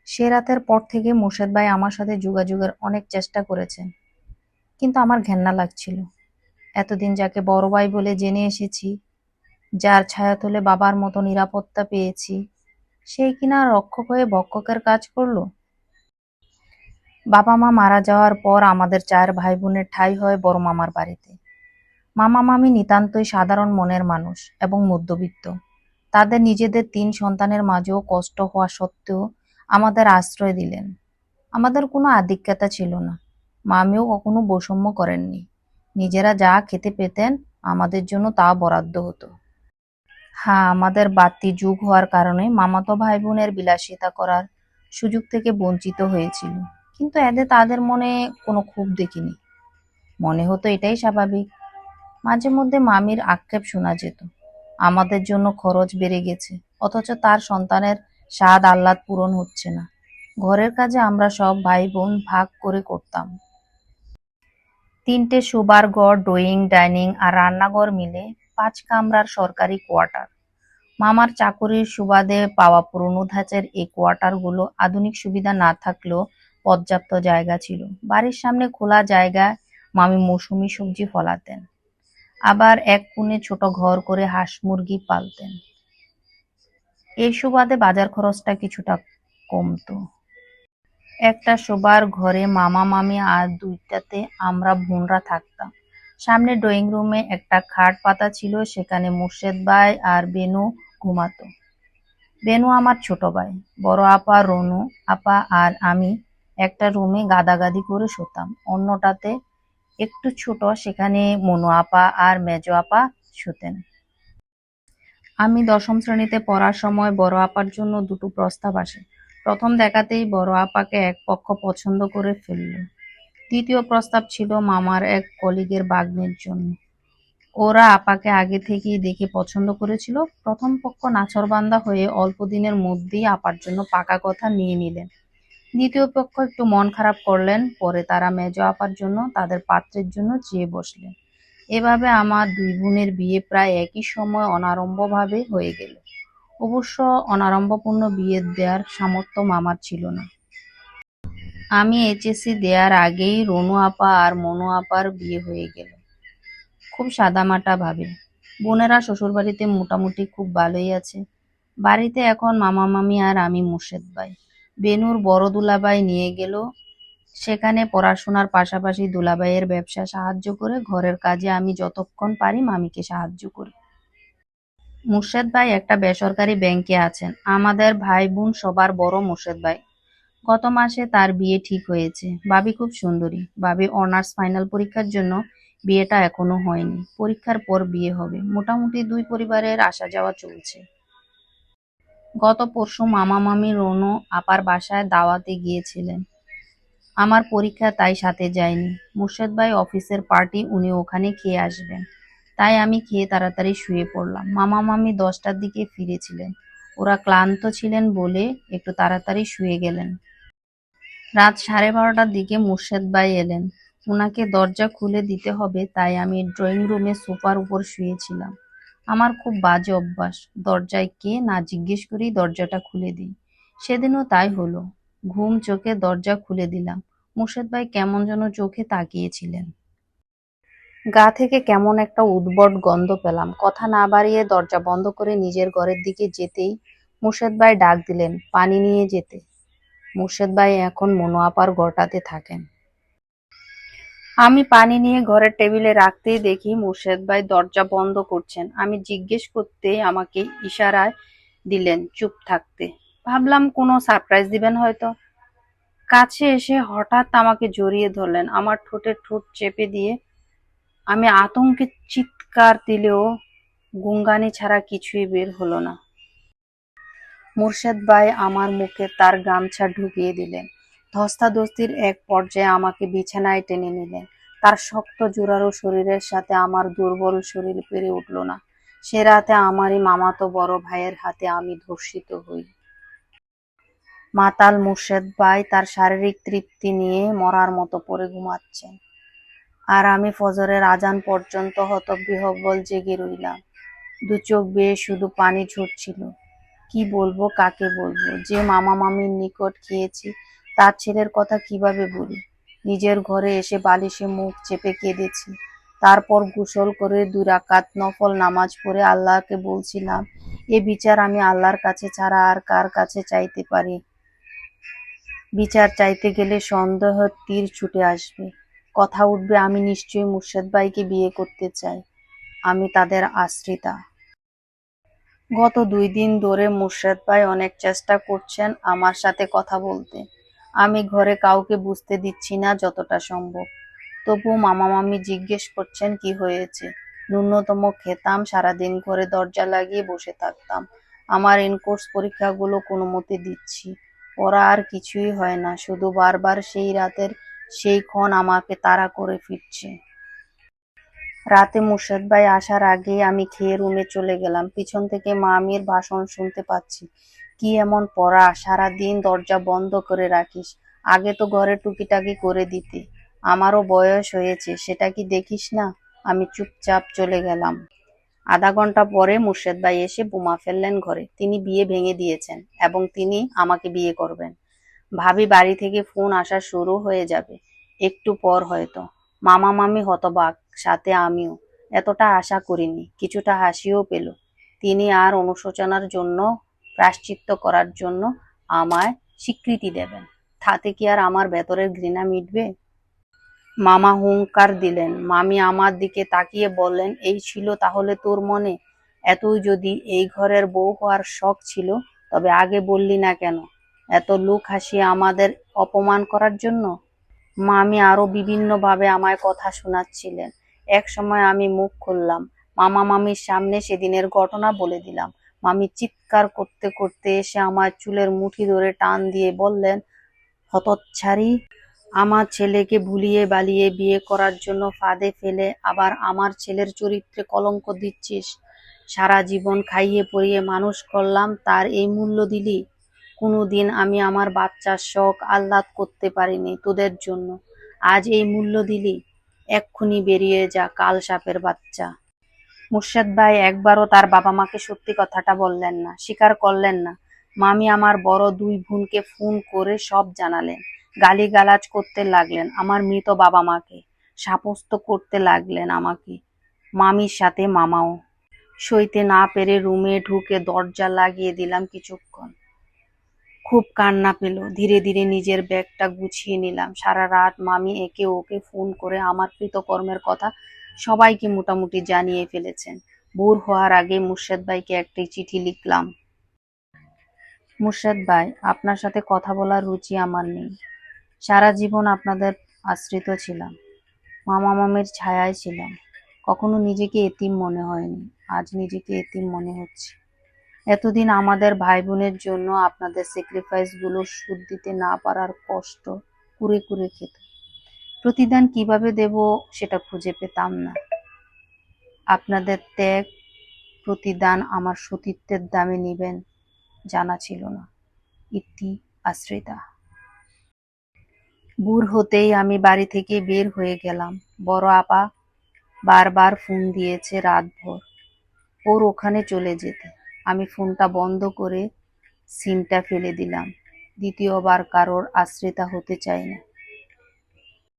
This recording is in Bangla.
সে রাতের পর থেকে মোর্শেদ ভাই আমার সাথে যোগাযোগের অনেক চেষ্টা করেছেন, কিন্তু আমার ঘেন্না লাগছিল। এতদিন যাকে বড় ভাই বলে জেনে এসেছি, যার ছায়াতলে বাবার মতো নিরাপত্তা পেয়েছি, সেই কিনা রক্ষক হয়ে ভক্ষকের কাজ করলো। বাবা মা মারা যাওয়ার পর আমাদের 4 ভাই বোনের ঠাঁই হয় বড় মামার বাড়িতে। মামা মামি নিতান্তই সাধারণ মনের মানুষ এবং মধ্যবিত্ত। তাদের নিজেদের 3 সন্তানের মাঝেও কষ্ট হওয়া সত্ত্বেও আমাদের আশ্রয় দিলেন। আমাদের কোনো আধিক্যতা ছিল না। মামিও কখনো বৈষম্য করেননি। নিজেরা যা খেতে পেতেন আমাদের জন্য তা বরাদ্দ হতো। হ্যাঁ, আমাদের বাড়তি যুগ হওয়ার কারণে মামাতো ভাই বোনের বিলাসিতা করার সুযোগ থেকে বঞ্চিত হয়েছিল, কিন্তু এতে তাদের মনে কোনো ক্ষোভ দেখিনি। মনে হতো এটাই স্বাভাবিক। মাঝে মধ্যে মামির আক্ষেপ শোনা যেত, আমাদের জন্য খরচ বেড়ে গেছে, অথচ তার সন্তানের স্বাদ আহ্লাদ পূরণ হচ্ছে না। ঘরের কাজে আমরা সব ভাই বোন ভাগ করে করতাম। 3টে শোবার ঘর, ড্রয়িং, ডাইনিং আর রান্নাঘর মিলে 5 কামরার সরকারি কোয়ার্টার। মামার চাকুরির সুবাদে পাওয়া পুরনো ধাঁচের এই কোয়ার্টারগুলো আধুনিক সুবিধা না থাকলেও পর্যাপ্ত জায়গা ছিল। বাড়ির সামনে খোলা জায়গায় মামি মৌসুমী সবজি ফলাতেন, আবার এক কোণে ছোট ঘর করে হাঁস মুরগি পালতেন। এই সুবাদে বাজার খরচটা কিছুটা কমতো। একটা শোবার ঘরে মামা মামি আর 2টাতে আমরা বোনরা থাকতাম। সামনে ড্রয়িং রুমে একটা খাট পাতা ছিল, সেখানে মুর্শেদ ভাই আর বেনু ঘুমাতো। বেনু আমার ছোট ভাই। বড় আপা, রনু আপা আর আমি একটা রুমে গাদাগাদি করে শুতাম। অন্যটাতে, একটু ছোট, সেখানে মনু আপা আর মেজো আপা শুতেন। আমি 10ম শ্রেণীতে পড়ার সময় বড় আপার জন্য 2টো প্রস্তাব আসে। প্রথম দেখাতেই বড় আপাকে এক পক্ষ পছন্দ করে ফেলল। দ্বিতীয় প্রস্তাব ছিল মামার এক কলিগের ভাগ্নের জন্য। ওরা আপাকে আগে থেকেই দেখে পছন্দ করেছিল। প্রথম পক্ষ নাছোড়বান্দা হয়ে অল্প দিনের মধ্যেই আপার জন্য পাকা কথা নিয়ে নিলেন। দ্বিতীয় পক্ষ একটু মন খারাপ করলেন, পরে তারা মেজো আপার জন্য তাদের পাত্রের জন্য চেয়ে বসলেন। এভাবে আমার 2 বোনের বিয়ে প্রায় একই সময় অনারম্ভভাবে হয়ে গেল। অবশ্য অনারম্ভপূর্ণ বিয়ে দেওয়ার সামর্থ্য মামার ছিল না। আমি এইচএসসি দেওয়ার আগেই রনু আপা আর মনু আপার বিয়ে হয়ে গেল, খুব সাদামাটা ভাবে। বোনেরা শ্বশুরবাড়িতে মোটামুটি খুব ভালোই আছে। বাড়িতে এখন মামা মামি আর আমি মুর্শেদ ভাই। বেনুর বড় দুলাভাই নিয়ে গেল, সেখানে পড়াশোনার পাশাপাশি দুলাভাইয়ের ব্যবসা সাহায্য করে, ঘরের কাজে আমি যতক্ষণ পারি মামিকে সাহায্য করি। মুর্শেদ ভাই একটা বেসরকারি ব্যাংকে আছেন। আমাদের ভাই বোন সবার বড় মুর্শেদ ভাই। গত মাসে তার বিয়ে ঠিক হয়েছে। ভাবি খুব সুন্দরী। ভাবি অনার্স ফাইনাল পরীক্ষার জন্য, বিয়েটা এখনো হয়নি। পরীক্ষার পর বিয়ে হবে। মোটামুটি 2 পরিবারের আসা যাওয়া চলছে। গত পরশু মামা মামি রনু আপার বাসায় দাওয়াতে গিয়েছিলেন। আমার পরীক্ষা, তাই সাথে যাইনি। মুর্শেদ ভাই অফিসের পার্টি, উনি ওখানে খেয়ে আসবেন। তাই আমি খেয়ে তাড়াতাড়ি শুয়ে পড়লাম। মামা মামি 10টার দিকে ফিরেছিলেন। ওরা ক্লান্ত ছিলেন বলে একটু তাড়াতাড়ি শুয়ে গেলেন। রাত 12:30টার দিকে মুর্শেদ ভাই এলেন। উনাকে দরজা খুলে দিতে হবে, তাই আমি ড্রয়িং রুমে সোফার উপর শুয়েছিলাম। আমার খুব বাজে অভ্যাস, দরজায় কে না জিজ্ঞেস করেই দরজাটা খুলে দিই। সেদিনও তাই হলো। ঘুম চোখে দরজা খুলে দিলাম। মুর্শেদ ভাই কেমন যেন চোখে তাকিয়েছিলেন। গা থেকে কেমন একটা উদ্ভট গন্ধ পেলাম। কথা না বাড়িয়ে দরজা বন্ধ করে নিজের ঘরের দিকে যেতেই মুর্শেদ ভাই ডাক দিলেন, পানি নিয়ে যেতে। মুর্শেদ ভাই এখন মনু আপার ঘরটাতে থাকেন। আমি পানি নিয়ে ঘরের টেবিলে রাখতেই দেখি মুর্শেদ ভাই দরজা বন্ধ করছেন। আমি জিজ্ঞেস করতেই আমাকে ইশারায় দিলেন চুপ থাকতে। ভাবলাম কোনো সারপ্রাইজ দিবেন হয়তো। কাছে এসে হঠাৎ আমাকে জড়িয়ে ধরলেন, আমার ঠোঁটে ঠোঁট চেপে দিয়ে। আমি আতঙ্কে চিৎকার দিলেও গুঙ্গানি ছাড়া কিছুই বের হলো না। মুর্শেদ ভাই আমার মুখে তার গামছা ঢুকিয়ে দিলেন। ধস্তাধস্তির এক পর্যায়ে আমাকে বিছানায় টেনে নিলেন। তার শক্ত জোরালো শরীরের সাথে আমার দুর্বল শরীর পেরে উঠল না। সে রাতে আমারই মামাতো বড় ভাইয়ের হাতে আমি ধর্ষিত হই। মাতাল মুর্শেদ ভাই তার শারীরিক তৃপ্তি নিয়ে মরার মতো পড়ে ঘুমাচ্ছেন, আর আমি ফজরের আজান পর্যন্ত হতবিহ্বল জেগে রইলাম। 2 চোখ বেয়ে শুধু পানি ঝরছিল। কি বলবো, কাকে বলবো? যে মামা মামির নিকট খেয়েছি তার ছেলের কথা কিভাবে বলি? নিজের ঘরে এসে বালিশে মুখ চেপে কেঁদেছি। তারপর গোসল করে 2 রাকাত নফল নামাজ পড়ে আল্লাহকে বলছিলাম, এ বিচার আমি আল্লাহর কাছে ছাড়া আর কার কাছে চাইতে পারি? বিচার চাইতে গেলে সন্দেহের তীর ছুটে আসবে। কথা উঠবে, আমি নিশ্চয়ই মুর্শেদ ভাইকে বিয়ে করতে চাই। আমি তাদের আশ্রিতা। গত 2 দিন ধরে মুর্শেদ ভাই অনেক চেষ্টা করছেন আমার সাথে কথা বলতে। আমি ঘরে কাউকে বুঝতে দিচ্ছি না যতটা সম্ভব। তবুও মামা মামি জিজ্ঞেস করছেন কি হয়েছে। ন্যূনতম খেতাম, সারাদিন ঘরে দরজা লাগিয়ে বসে থাকতাম। আমার ইনকোর্স পরীক্ষাগুলো কোনো মতে দিচ্ছি। পড়া আর কিছুই হয় না, শুধু বারবার সেই রাতের সেই ক্ষণ আমাকে তাড়া করে ফিরছে। রাতে মুর্শেদ ভাই আসার আগেই আমি খেয়ে রুমে চলে গেলাম। পিছন থেকে মামির ভাষণ শুনতে পাচ্ছি, কি এমন পড়া, সারাদিন দরজা বন্ধ করে রাখিস, আগে তো ঘরে টুকিটাকি করে দিতে। আমারও বয়স হয়েছে, সেটা কি দেখিস না? আমি চুপচাপ চলে গেলাম। আধা ঘন্টা পরে মুর্শেদ ভাই এসে বোমা ফেললেন ঘরে। তিনি বিয়ে ভেঙে দিয়েছেন এবং তিনি আমাকে বিয়ে করবেন। ভাবি বাড়ি থেকে ফোন আসা শুরু হয়ে যাবে একটু পর হয়তো। মামা মামি হতবাক, সাথে আমিও। এতটা আশা করিনি। কিছুটা হাসিও পেল। তিনি আর অনুশোচনার জন্য প্রায়শ্চিত্ত করার জন্য আমায় স্বীকৃতি দেবেন। তাতে কি আর আমার ভেতরের ঘৃণা মিটবে? মামা হুংকার দিলেন। মামি আমার দিকে তাকিয়ে বললেন, এই ছিল তাহলে তোর মনে? এতই যদি এই ঘরের বউ হওয়ার শখ ছিল, তবে আগে বললি না কেন? এত লোক হাসিয়ে আমাদের অপমান করার জন্য? মামি আরো বিভিন্নভাবে আমায় কথা শোনাচ্ছিলেন। এক সময় আমি মুখ খুললাম। মামা মামির সামনে সেদিনের ঘটনা বলে দিলাম। মামি চিৎকার করতে করতে এসে আমার চুলের মুঠি ধরে টান দিয়ে বললেন, হতচ্ছাড়ি! আমার ছেলেকে ভুলিয়ে বালিয়ে বিয়ে করার জন্য ফাঁদে ফেলে আবার আমার ছেলের চরিত্রে কলঙ্ক দিচ্ছিস। সারা জীবন খাইয়ে পরিয়ে মানুষ করলাম, তার এই মূল্য দিলি? কোনোদিন আমি আমার বাচ্চার শখ আহ্লাদ করতে পারিনি তোদের জন্য, আজ এই মূল্য দিলি? এক্ষুনি বেরিয়ে যা, কাল সাপের বাচ্চা! মুর্শেদ ভাই একবারও তার বাবা মাকে সত্যি কথাটা বললেন না, স্বীকার করলেন না। মামি আমার বড় 2 বোনকে ফোন করে সব জানালেন। গালিগালাজ করতে লাগলেন আমার মৃত বাবা মাকে, শাপস্ত করতে লাগলেন আমাকে। মামির সাথে মামাও। সইতে না পেরে রুমে ঢুকে দরজা লাগিয়ে দিলাম কিছুক্ষণ। খুব কান্না পেল। ধীরে ধীরে নিজের ব্যাগটা গুছিয়ে নিলাম। সারা রাত মামি একে ওকে ফোন করে আমার কৃতকর্মের কথা সবাইকে মোটামুটি জানিয়ে ফেলেছেন। ভোর হওয়ার আগে মুর্শেদ ভাইকে একটি চিঠি লিখলাম। মুর্শেদ ভাই, আপনার সাথে কথা বলার রুচি আমার নেই। সারা জীবন আপনাদের আশ্রিত ছিলাম, মামা মামির ছায়ায় ছিলাম। কখনো নিজেকে এতিম মনে হয়নি, আজ নিজেকে এতিম মনে হচ্ছে। এতদিন আমাদের ভাই বোনের জন্য আপনাদের স্যাক্রিফাইস গুলো শোধ দিতে না পারার কষ্ট কুরে কুরে খেত। প্রতিদান কিভাবে দেব সেটা খুঁজে পেতাম না। আপনাদের ত্যাগ প্রতিদান আমার সতীত্বের দামে নিবেন জানা ছিল না। ইতি আশ্রিতা। ভোর হতেই আমি বাড়ি থেকে বের হয়ে গেলাম। বড় আপা বারবার ফোন দিয়েছে রাতভর ওর ওখানে চলে যেতে। আমি ফোনটা বন্ধ করে সিমটা ফেলে দিলাম। দ্বিতীয়বার কারোর আশ্রিতা হতে চাই না।